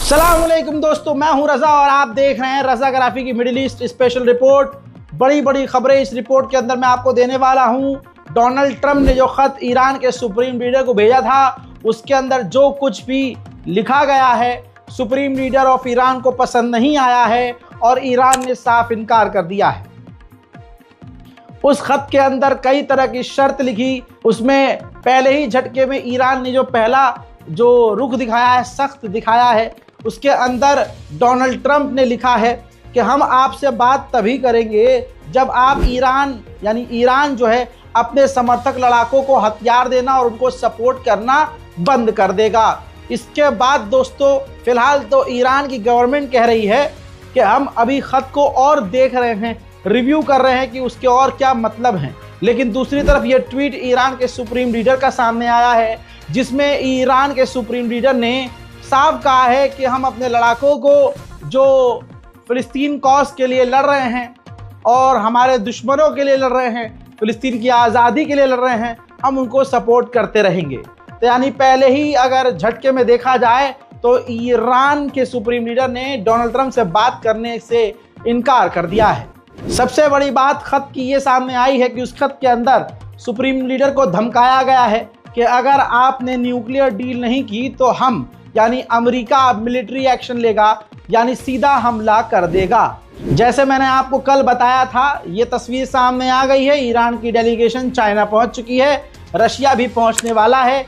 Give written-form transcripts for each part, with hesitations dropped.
अस्सलाम वालेकुम दोस्तों, मैं हूं रजा और आप देख रहे हैं रजाग्राफी की मिडिल ईस्ट स्पेशल रिपोर्ट। बड़ी बड़ी खबरें इस रिपोर्ट के अंदर मैं आपको देने वाला हूं। डोनाल्ड ट्रंप ने जो खत ईरान के सुप्रीम लीडर को भेजा था, उसके अंदर जो कुछ भी लिखा गया है सुप्रीम लीडर ऑफ ईरान को पसंद नहीं आया है और ईरान ने साफ इनकार कर दिया है। उस खत के अंदर कई तरह की शर्त लिखी। उसमें पहले ही झटके में ईरान ने जो पहला जो रुख दिखाया है, सख्त दिखाया है, उसके अंदर डोनाल्ड ट्रंप ने लिखा है कि हम आपसे बात तभी करेंगे जब आप ईरान जो है अपने समर्थक लड़ाकों को हथियार देना और उनको सपोर्ट करना बंद कर देगा। इसके बाद दोस्तों फिलहाल तो ईरान की गवर्नमेंट कह रही है कि हम अभी खत को और देख रहे हैं, रिव्यू कर रहे हैं कि उसके और क्या मतलब हैं। लेकिन दूसरी तरफ ये ट्वीट ईरान के सुप्रीम लीडर का सामने आया है, जिसमें ईरान के सुप्रीम लीडर ने साफ कहा है कि हम अपने लड़ाकों को जो फ़िलिस्तीन कॉज के लिए लड़ रहे हैं और हमारे दुश्मनों के लिए लड़ रहे हैं, फ़िलिस्तीन की आज़ादी के लिए लड़ रहे हैं, हम उनको सपोर्ट करते रहेंगे। तो यानी पहले ही अगर झटके में देखा जाए तो ईरान के सुप्रीम लीडर ने डोनाल्ड ट्रंप से बात करने से इनकार कर दिया है। सबसे बड़ी बात खत की ये सामने आई है कि उस खत के अंदर सुप्रीम लीडर को धमकाया गया है कि अगर आपने न्यूक्लियर डील नहीं की तो हम यानी अमेरिका मिलिट्री एक्शन लेगा, यानी सीधा हमला कर देगा। जैसे मैंने आपको कल बताया था, ये तस्वीर सामने आ गई है। ईरान की डेलीगेशन चाइना पहुंच चुकी है, रशिया भी पहुंचने वाला है।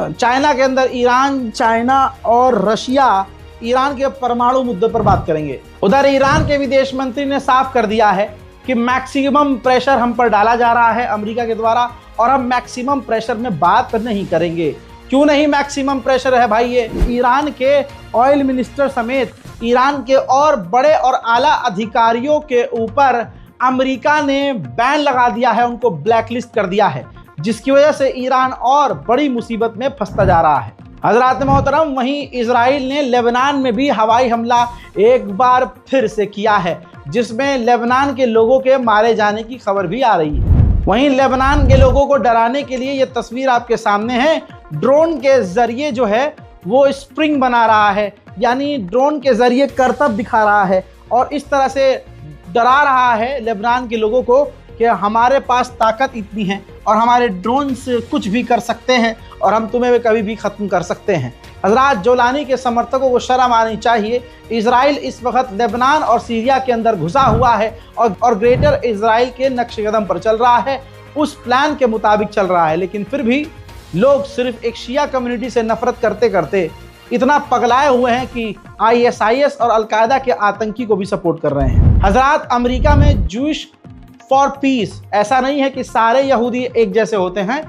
चाइना के अंदर ईरान, चाइना और रशिया ईरान के परमाणु मुद्दे पर बात करेंगे। उधर ईरान के विदेश मंत्री ने साफ कर दिया है कि मैक्सिमम प्रेशर हम पर डाला जा रहा है अमेरिका के द्वारा और हम मैक्सिमम प्रेशर में बात नहीं करेंगे। क्यों नहीं मैक्सिमम प्रेशर है भाई? ये ईरान के ऑयल मिनिस्टर समेत ईरान के और बड़े और आला अधिकारियों के ऊपर अमेरिका ने बैन लगा दिया है, उनको ब्लैकलिस्ट कर दिया है, जिसकी वजह से ईरान और बड़ी मुसीबत में फंसता जा रहा है। हजरात मोहतरम, वहीं इजराइल ने लेबनान में भी हवाई हमला एक बार फिर से किया है, जिसमें लेबनान के लोगों के मारे जाने की खबर भी आ रही है। वहीं लेबनान के लोगों को डराने के लिए ये तस्वीर आपके सामने है। ड्रोन के जरिए जो है वो स्प्रिंग बना रहा है, यानी ड्रोन के जरिए करतब दिखा रहा है और इस तरह से डरा रहा है लेबनान के लोगों को कि हमारे पास ताकत इतनी है और हमारे ड्रोन से कुछ भी कर सकते हैं और हम तुम्हें कभी भी ख़त्म कर सकते हैं। हजरात, जोलानी के समर्थकों को शर्म आनी चाहिए। इजराइल इस वक्त लेबनान और सीरिया के अंदर घुसा हुआ है और ग्रेटर इजराइल के नक्शे कदम पर चल रहा है, उस प्लान के मुताबिक चल रहा है। लेकिन फिर भी लोग सिर्फ एक शिया कम्युनिटी से नफरत करते करते इतना पगलाए हुए हैं कि ISIS और अलकायदा के आतंकी को भी सपोर्ट कर रहे हैं। हजरात, अमेरिका में जूश फॉर पीस, ऐसा नहीं है कि सारे यहूदी एक जैसे होते हैं।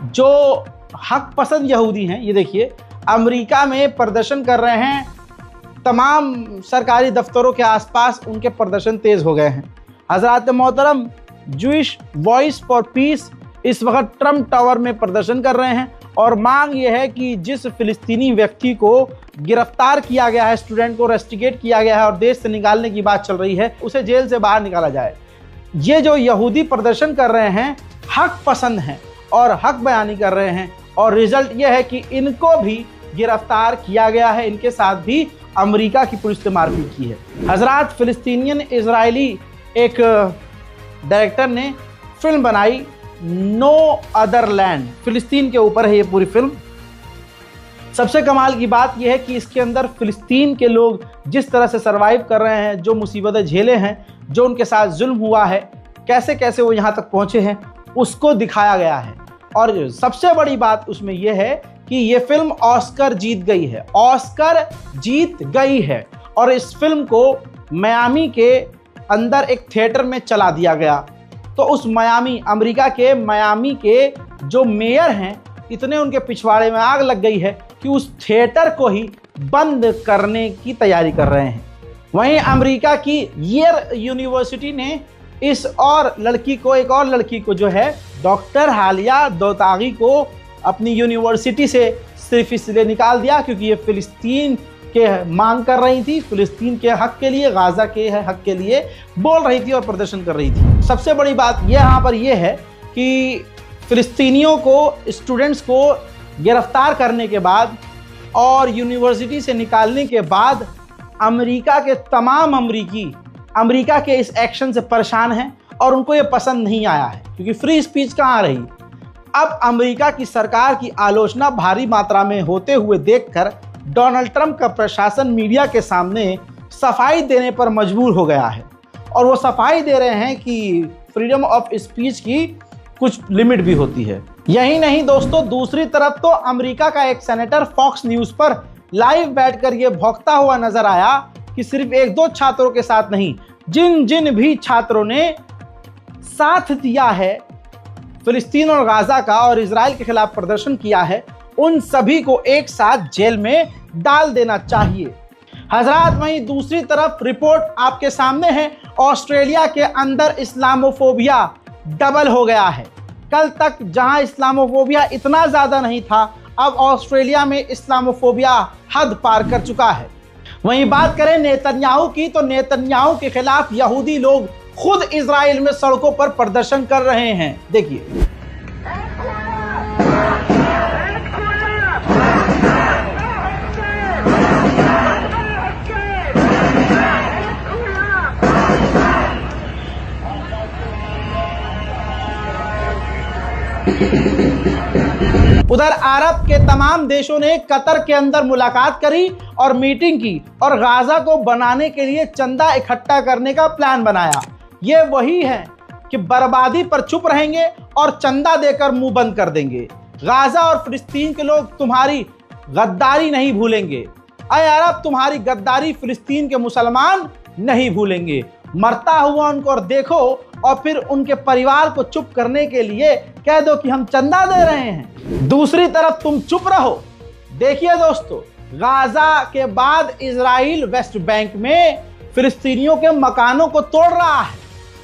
जो हक पसंद यहूदी हैं, ये देखिए अमेरिका में प्रदर्शन कर रहे हैं, तमाम सरकारी दफ्तरों के आसपास उनके प्रदर्शन तेज हो गए हैं। हजरात मोहतरम, जूइश वॉइस फॉर पीस इस वक्त ट्रम्प टावर में प्रदर्शन कर रहे हैं और मांग ये है कि जिस फिलिस्तीनी व्यक्ति को गिरफ्तार किया गया है, स्टूडेंट को रेस्टिकेट किया गया है और देश से निकालने की बात चल रही है, उसे जेल से बाहर निकाला जाए। ये जो यहूदी प्रदर्शन कर रहे हैं हक पसंद हैं और हक बयानी कर रहे हैं और रिजल्ट ये है कि इनको भी गिरफ्तार किया गया है, इनके साथ भी अमेरिका की पुलिस ने मारपीट की है। हजरात, फिलिस्तीनियन इजरायली एक डायरेक्टर ने फिल्म बनाई, नो अदर लैंड, फिलिस्तीन के ऊपर है ये पूरी फिल्म। सबसे कमाल की बात यह है कि इसके अंदर फिलिस्तीन के लोग जिस तरह से सरवाइव कर रहे हैं, जो मुसीबतें झेले हैं, जो उनके साथ जुल्म हुआ है, कैसे कैसे वो यहाँ तक पहुँचे हैं, उसको दिखाया गया है। और सबसे बड़ी बात उसमें यह है कि ये फिल्म ऑस्कर जीत गई है, ऑस्कर जीत गई है। और इस फिल्म को मियामी के अंदर एक थिएटर में चला दिया गया। तो उस अमेरिका के मियामी के जो मेयर हैं, इतने उनके पिछवाड़े में आग लग गई है कि उस थिएटर को ही बंद करने की तैयारी कर रहे हैं। वहीं अमेरिका की येल यूनिवर्सिटी ने इस और लड़की को, एक और लड़की को जो है डॉक्टर हालिया दोतागी को अपनी यूनिवर्सिटी से सिर्फ इसलिए निकाल दिया क्योंकि ये फिलिस्तीन के मांग कर रही थी, फिलिस्तीन के हक के लिए, गाजा के हक के लिए बोल रही थी और प्रदर्शन कर रही थी। सबसे बड़ी बात ये यहाँ पर यह है कि फिलिस्तीनियों को, स्टूडेंट्स को गिरफ्तार करने के बाद और यूनिवर्सिटी से निकालने के बाद अमेरिका के तमाम अमेरिका के इस एक्शन से परेशान हैं और उनको ये पसंद नहीं आया है, क्योंकि फ्री स्पीच कहाँ रही। अब अमेरिका की सरकार की आलोचना भारी मात्रा में होते हुए देखकर डोनाल्ड ट्रंप का प्रशासन मीडिया के सामने सफाई देने पर मजबूर हो गया है, और वो सफाई दे रहे हैं कि फ्रीडम ऑफ स्पीच की कुछ लिमिट भी होती है। यही नहीं दोस्तों, दूसरी तरफ तो अमेरिका का एक सेनेटर फॉक्स न्यूज़ पर लाइव बैठकर ये भौंकता हुआ नजर आया कि सिर्फ एक दो छात्रों के साथ नहीं, जिन जिन भी छात्रों ने साथ दिया है फिलिस्तीन और गाजा का और इजराइल के खिलाफ प्रदर्शन किया है, उन सभी को एक साथ जेल में डाल देना चाहिए। हजरात, वहीं दूसरी तरफ रिपोर्ट आपके सामने है, ऑस्ट्रेलिया के अंदर इस्लामोफोबिया डबल हो गया है। कल तक जहां इस्लामोफोबिया इतना ज़्यादा नहीं था, अब ऑस्ट्रेलिया में इस्लामोफोबिया हद पार कर चुका है। वहीं बात करें नेतन्याहू की, तो नेतन्याहू के खिलाफ यहूदी लोग खुद इजराइल में सड़कों पर प्रदर्शन कर रहे हैं। देखिए, उधर अरब के तमाम देशों ने कतर के अंदर मुलाकात करी और मीटिंग की और गाजा को बनाने के लिए चंदा इकट्ठा करने का प्लान बनाया। ये वही है कि बर्बादी पर चुप रहेंगे और चंदा देकर मुंह बंद कर देंगे। गाजा और फिलिस्तीन के लोग तुम्हारी गद्दारी नहीं भूलेंगे। अय अरब, तुम्हारी गद्दारी फिलिस्तीन के मुसलमान नहीं भूलेंगे। मरता हुआ उनको और देखो, और फिर उनके परिवार को चुप करने के लिए कह दो कि हम चंदा दे रहे हैं। दूसरी तरफ तुम चुप रहो। देखिए दोस्तों, गाजा के बाद इजराइल वेस्ट बैंक में फिलिस्तीनियों के मकानों को तोड़ रहा है,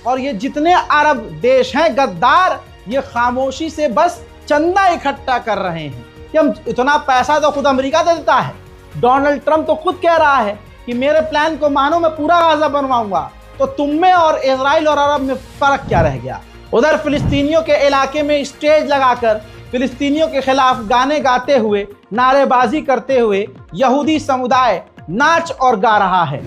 और ये जितने अरब देश हैं गद्दार, ये खामोशी से बस चंदा इकट्ठा कर रहे हैं कि हम इतना पैसा तो खुद अमेरिका दे देता है। डोनाल्ड ट्रंप तो खुद कह रहा है कि मेरे प्लान को मानो, मैं पूरा गाजा बनवाऊंगा। तो तुम में और इजराइल और अरब में फर्क क्या रह गया? उधर फिलिस्तीनियों के इलाके में स्टेज लगाकर फिलिस्तीनियों के खिलाफ गाने गाते हुए, नारेबाजी करते हुए यहूदी समुदाय नाच और गा रहा है।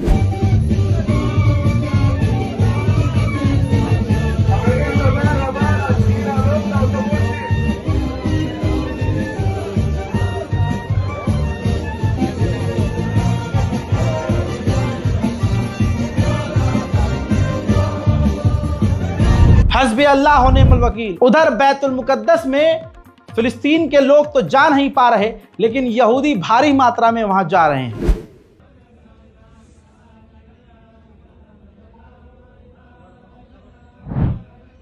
हस्बी अल्लाह व निअमल वकील। उधर बैतुल मुकद्दस में फिलिस्तीन के लोग तो जा नहीं पा रहे, लेकिन यहूदी भारी मात्रा में वहां जा रहे हैं।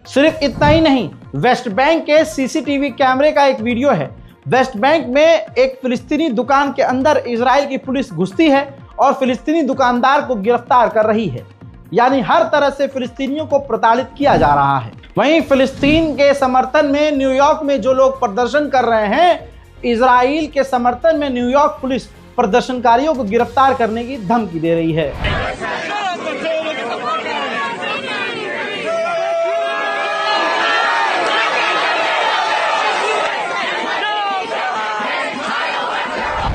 सिर्फ इतना ही नहीं, वेस्ट बैंक के सीसीटीवी कैमरे का एक वीडियो है। वेस्ट बैंक में एक फिलिस्तीनी दुकान के अंदर इजराइल की पुलिस घुसती है और फिलिस्तीनी दुकानदार को गिरफ्तार कर रही है। यानी हर तरह से फिलिस्तीनियों को प्रताड़ित किया जा रहा है। वहीं फिलिस्तीन के समर्थन में न्यूयॉर्क में जो लोग प्रदर्शन कर रहे हैं, इजराइल के समर्थन में न्यूयॉर्क पुलिस प्रदर्शनकारियों को गिरफ्तार करने की धमकी दे रही है।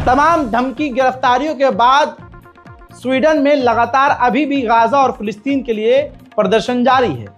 तमाम धमकी गिरफ्तारियों के बाद स्वीडन में लगातार अभी भी गाजा और फिलिस्तीन के लिए प्रदर्शन जारी है।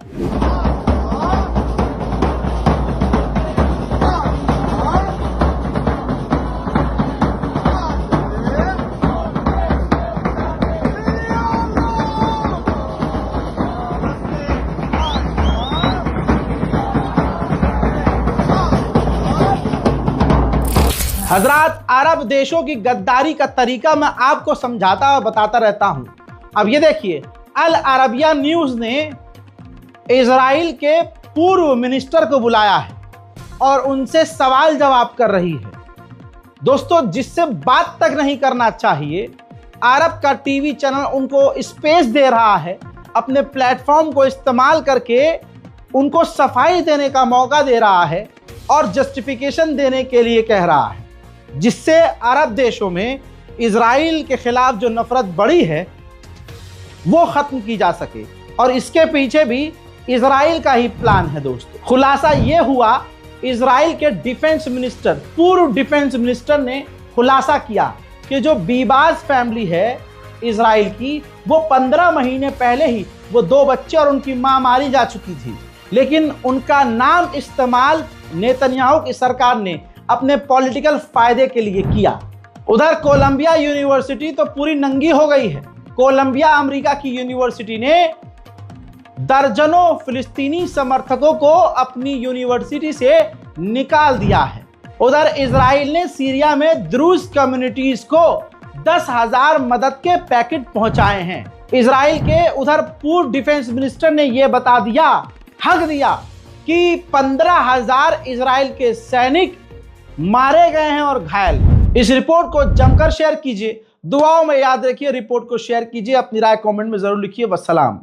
हजरात, अरब देशों की गद्दारी का तरीका मैं आपको समझाता और बताता रहता हूं। अब ये देखिए, अल अरबिया न्यूज़ ने इजराइल के पूर्व मिनिस्टर को बुलाया है और उनसे सवाल जवाब कर रही है। दोस्तों, जिससे बात तक नहीं करना चाहिए, अरब का टीवी चैनल उनको स्पेस दे रहा है, अपने प्लेटफॉर्म को इस्तेमाल करके उनको सफाई देने का मौका दे रहा है और जस्टिफिकेशन देने के लिए कह रहा है, जिससे अरब देशों में इजराइल के खिलाफ जो नफरत बढ़ी है वो खत्म की जा सके। और इसके पीछे भी इजराइल का ही प्लान है। दोस्तों, खुलासा ये हुआ, इजराइल के डिफेंस मिनिस्टर, पूर्व डिफेंस मिनिस्टर ने खुलासा किया कि जो बीबाज फैमिली है इजराइल की, वो 15 महीने पहले ही वो 2 बच्चे और उनकी मां मारी जा चुकी थी, लेकिन उनका नाम इस्तेमाल नेतन्याहू की सरकार ने अपने पॉलिटिकल फायदे के लिए किया। उधर कोलंबिया यूनिवर्सिटी तो पूरी नंगी हो गई है। कोलंबिया अमेरिका की यूनिवर्सिटी ने दर्जनों फिलिस्तीनी समर्थकों को अपनी यूनिवर्सिटी से निकाल दिया है। उधर इजराइल ने सीरिया में द्रूज कम्युनिटीज को 10,000 मदद के पैकेट पहुंचाए हैं। इजराइल के उधर पूर्व डिफेंस मिनिस्टर ने यह बता दिया, हक दिया कि 15,000 इजराइल के सैनिक मारे गए हैं और घायल। इस रिपोर्ट को जमकर शेयर कीजिए, दुआओं में याद रखिए, रिपोर्ट को शेयर कीजिए, अपनी राय कमेंट में जरूर लिखिए। वस्सलाम।